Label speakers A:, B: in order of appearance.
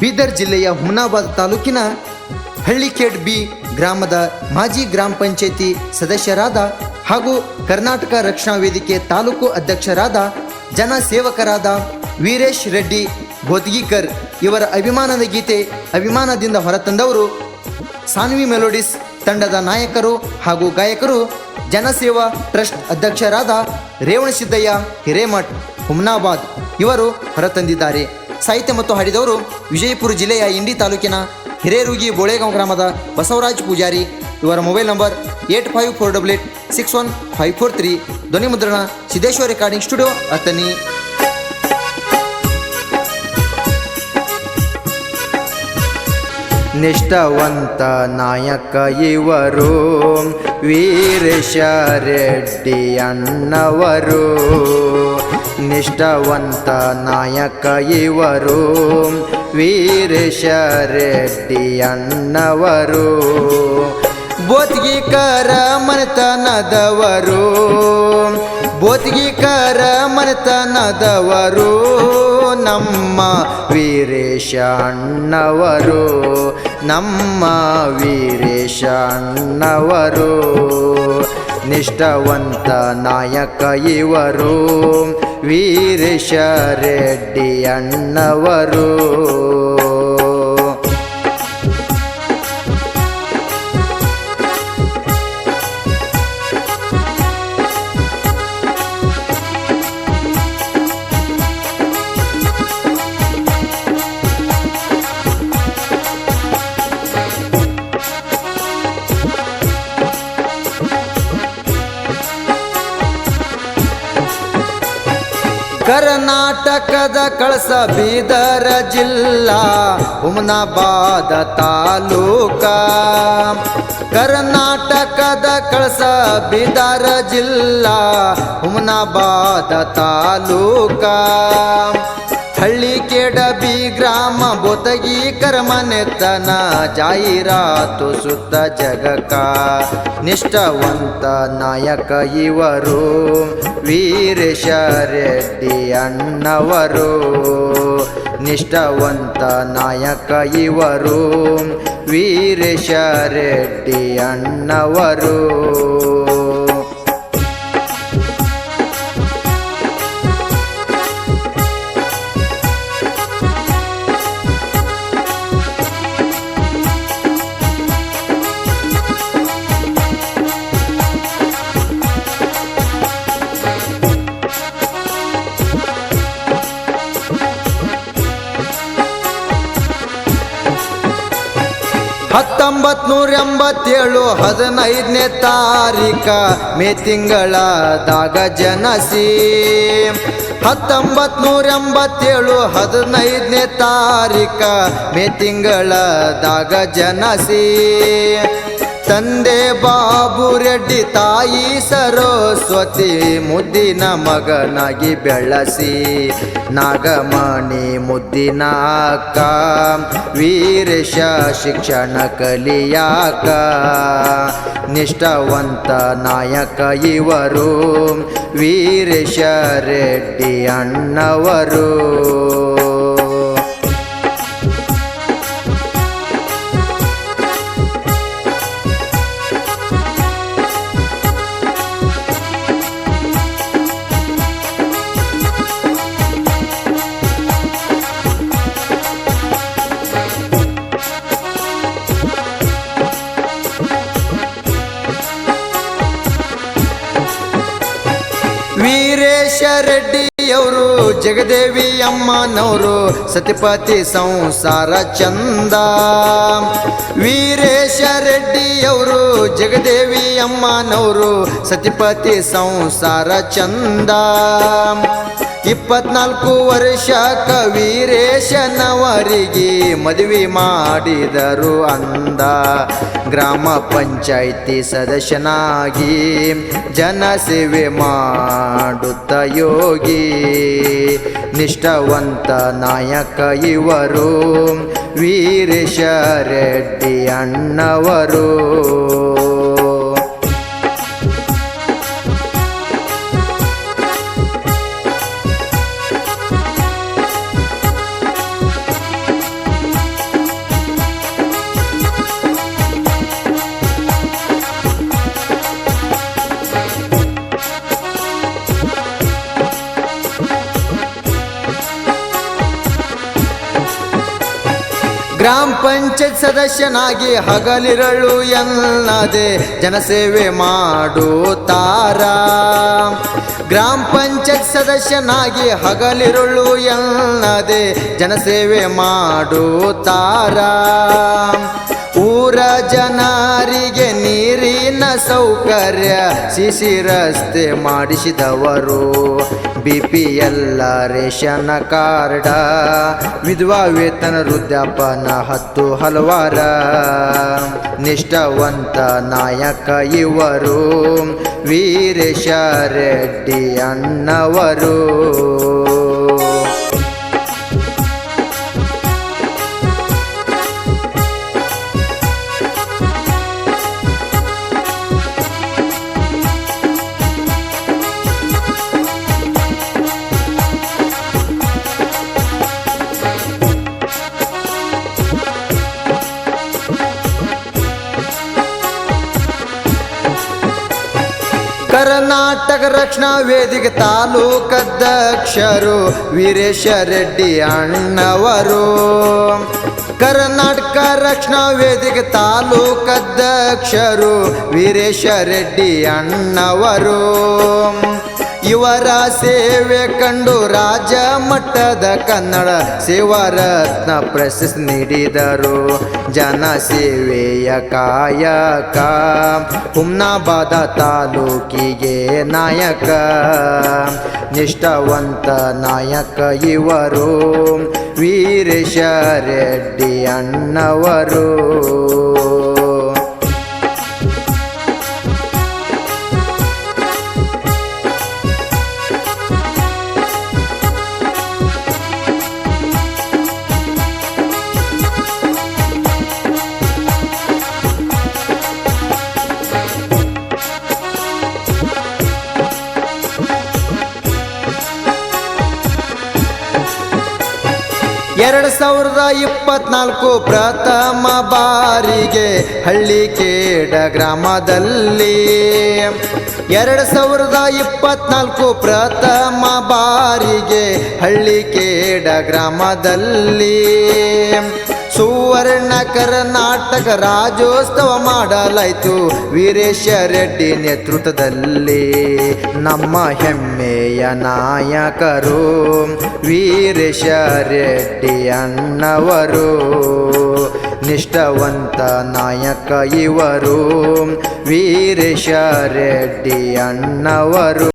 A: ಬೀದರ್ ಜಿಲ್ಲೆಯ ಹುಮನಾಬಾದ್ ತಾಲೂಕಿನ ಹಳ್ಳಿಕೇಡ್ ಬಿ ಗ್ರಾಮದ ಮಾಜಿ ಗ್ರಾಮ ಪಂಚಾಯಿತಿ ಸದಸ್ಯರಾದ ಹಾಗೂ ಕರ್ನಾಟಕ ರಕ್ಷಣಾ ವೇದಿಕೆ ತಾಲೂಕು ಅಧ್ಯಕ್ಷರಾದ ಜನಸೇವಕರಾದ ವೀರೇಶ್ ರೆಡ್ಡಿ ಬೋದ್ಗೀಕರ್ ಇವರ ಅಭಿಮಾನದ ಗೀತೆ ಅಭಿಮಾನದಿಂದ ಹೊರತಂದವರು ಸಾನ್ವಿ ಮೆಲೋಡಿಸ್ ತಂಡದ ನಾಯಕರು ಹಾಗೂ ಗಾಯಕರು ಜನಸೇವಾ ಟ್ರಸ್ಟ್ ಅಧ್ಯಕ್ಷರಾದ ರೇವಣಸಿದ್ದಯ್ಯ ಹಿರೇಮಠ್ ಹುಮನಾಬಾದ್ ಇವರು ಹೊರತಂದಿದ್ದಾರೆ. ಸಾಹಿತ್ಯ ಮತ್ತು ಹಾಡಿದವರು ವಿಜಯಪುರ ಜಿಲ್ಲೆಯ ಇಂಡಿ ತಾಲೂಕಿನ ಹಿರೇರುಗಿ ಬೋಳೆಗಾಂವ್ ಗ್ರಾಮದ ಬಸವರಾಜ್ ಪೂಜಾರಿ. ಇವರ ಮೊಬೈಲ್ ನಂಬರ್ 8548861543. ಧ್ವನಿ ಮುದ್ರಣ ಸಿದ್ದೇಶ್ವರ ರೆಕಾರ್ಡಿಂಗ್ ಸ್ಟುಡಿಯೋ ಅತನಿ. ನಿಷ್ಠಾವಂತ ನಾಯಕ ಇವರು ವೀರೇಶ ರೆಡ್ಡಿ ಅಣ್ಣವರು. ನಿಷ್ಠಾವಂತ ನಾಯಕ ಇವರು ವೀರೇಶ ರೆಡ್ಡಿ ಅಣ್ಣವರು. ಬೋತ್ಗಿಕರ ಮನೆತನದವರು, ಬೋತ್ಗಿಕರ ಮನೆತನದವರು ನಮ್ಮ ವೀರೇಶ ಅಣ್ಣವರು, ನಮ್ಮ ವೀರೇಶ ಅಣ್ಣವರು. ನಿಷ್ಠಾವಂತ ನಾಯಕ ಇವರು ವೀರೇಶ ರೆಡ್ಡಿ ಅಣ್ಣವರು. ಕರ್ನಾಟಕದ ಕಳಸ ಬೀದರ ಜಿಲ್ಲಾ ಹುಮನಾಬಾದ ತಾಲೂಕ. ಕರ್ನಾಟಕದ ಕಳಸ ಬೀದರ ಜಿಲ್ಲಾ ಹುಮನಾಬಾದ ತಾಲೂಕ. ಹಳ್ಳಿಕೇಡ ಬಿ ಗ್ರಾಮ ಬೋತಗೀಕರ ಮನೆತನ ಜಾಹೀರಾತು ಸುತ್ತ ಜಗಕ್ಕ. ನಿಷ್ಠಾವಂತ ನಾಯಕ ಇವರು ವೀರೇಶ ರೆಡ್ಡಿ ಅಣ್ಣವರು. ನಿಷ್ಠಾವಂತ ನಾಯಕ ಇವರು ವೀರೇಶ ರೆಡ್ಡಿ ಅಣ್ಣವರು. ಹತ್ತೊಂಬತ್ತು 15ನೇ ತಾರೀಕ ಮೇ ತಿಂಗಳದಾಗ ಜನಸಿ. 1987 15ನೇ ತಾರೀಕ ಮೇ ತಿಂಗಳದಾಗ ಜನಸಿ. ತಂದೆ ಬಾಬು ರೆಡ್ಡಿ ತಾಯಿ ಸರಸ್ವತಿ ಮುದ್ದಿನ ಮಗನಾಗಿ ಬೆಳಸಿ. ನಾಗಮಣಿ ಮುದ್ದಿನ ಅಕ್ಕ ವೀರೇಶ ಶಿಕ್ಷಣ ಕಲಿಯಾಕ. ನಿಷ್ಠಾವಂತ ನಾಯಕ ಇವರು ವೀರೇಶ ರೆಡ್ಡಿ ಅಣ್ಣವರು. ವೀರೇಶ ರೆಡ್ಡಿಯವರು ಜಗದೇವಿ ಅಮ್ಮನವರು ಸತಿಪತಿ ಸಂಸಾರ ಚಂದ. ವೀರೇಶ ರೆಡ್ಡಿಯವರು ಜಗದೇವಿ ಅಮ್ಮನವರು ಸತಿಪತಿ ಸಂಸಾರ ಚಂದ. 24 ವರ್ಷಕ್ಕ ವೀರೇಶನವರಿಗೆ ಮದುವೆ ಮಾಡಿದರು ಅಂದ. ಗ್ರಾಮ ಪಂಚಾಯಿತಿ ಸದಸ್ಯನಾಗಿ ಜನಸೇವೆ ಮಾಡುತ್ತ ಯೋಗಿ. ನಿಷ್ಠಾವಂತ ನಾಯಕ ಇವರು ವೀರೇಶ ರೆಡ್ಡಿ ಅಣ್ಣವರು. ಗ್ರಾಮ ಪಂಚಾಯತ್ ಸದಸ್ಯನಾಗಿ ಹಗಲಿರಳು ಎನ್ನದೆ ಜನಸೇವೆ ಮಾಡುತ್ತಾರ ಗ್ರಾಮ ಪಂಚಾಯತ್ ಸದಸ್ಯನಾಗಿ ಹಗಲಿರುಳು ಎನ್ನದೆ ಜನಸೇವೆ ಮಾಡುತ್ತಾರ ಊರ ಜನರಿಗೆ ನೀರಿನ ಸೌಕರ್ಯ ಸಿಸಿ ರಸ್ತೆ ಮಾಡಿಸಿದವರು BPL ರೇಷನ್ ಕಾರ್ಡ ವಿಧವಾ ವೇತನ ವೃದ್ಧಾಪನ 10 ಹಲವಾರ ನಿಷ್ಠಾವಂತ ನಾಯಕ ಇವರು ವೀರೇಶ ರೆಡ್ಡಿ ಅಣ್ಣವರು ಕರ್ನಾಟಕ ರಕ್ಷಣಾ ವೇದಿಕೆ ತಾಲೂಕಧ್ಯಕ್ಷರು ವೀರೇಶ ರೆಡ್ಡಿ ಅಣ್ಣವರು ಕರ್ನಾಟಕ ರಕ್ಷಣಾ ವೇದಿಕೆ ತಾಲೂಕಧ್ಯಕ್ಷರು ವೀರೇಶ ರೆಡ್ಡಿ ಅಣ್ಣವರು ಇವರ ಸೇವೆ ಕಂಡು ರಾಜ್ಯ ಮಟ್ಟದ ಕನ್ನಡ ಸೇವಾ ರತ್ನ ಪ್ರಶಸ್ತಿ ನೀಡಿದರು ಜನ ಸೇವೆಯ ಕಾಯಕ ಹುಮ್ನಾಬಾದ ತಾಲೂಕಿಗೆ ನಾಯಕ ನಿಷ್ಠಾವಂತ ನಾಯಕ ಇವರು ವೀರೇಶ ರೆಡ್ಡಿ ಅಣ್ಣವರು ಎರಡು 2024 ಪ್ರಥಮ ಬಾರಿಗೆ ಹಳ್ಳಿಕೇಡ ಗ್ರಾಮದಲ್ಲಿ 2024 ಪ್ರಥಮ ಬಾರಿಗೆ ಹಳ್ಳಿಕೇಡ ಗ್ರಾಮದಲ್ಲಿ ಸುವರ್ಣ ಕರ್ನಾಟಕ ರಾಜ್ಯೋತ್ಸವ ಮಾಡಲಾಯಿತು ವೀರೇಶ ರೆಡ್ಡಿ ನೇತೃತ್ವದಲ್ಲಿ ನಮ್ಮ ಹೆಮ್ಮೆಯ ನಾಯಕರು ವೀರೇಶ ರೆಡ್ಡಿ ಅಣ್ಣವರು ನಿಷ್ಠಾವಂತ ನಾಯಕ ಇವರು ವೀರೇಶ ರೆಡ್ಡಿ ಅಣ್ಣವರು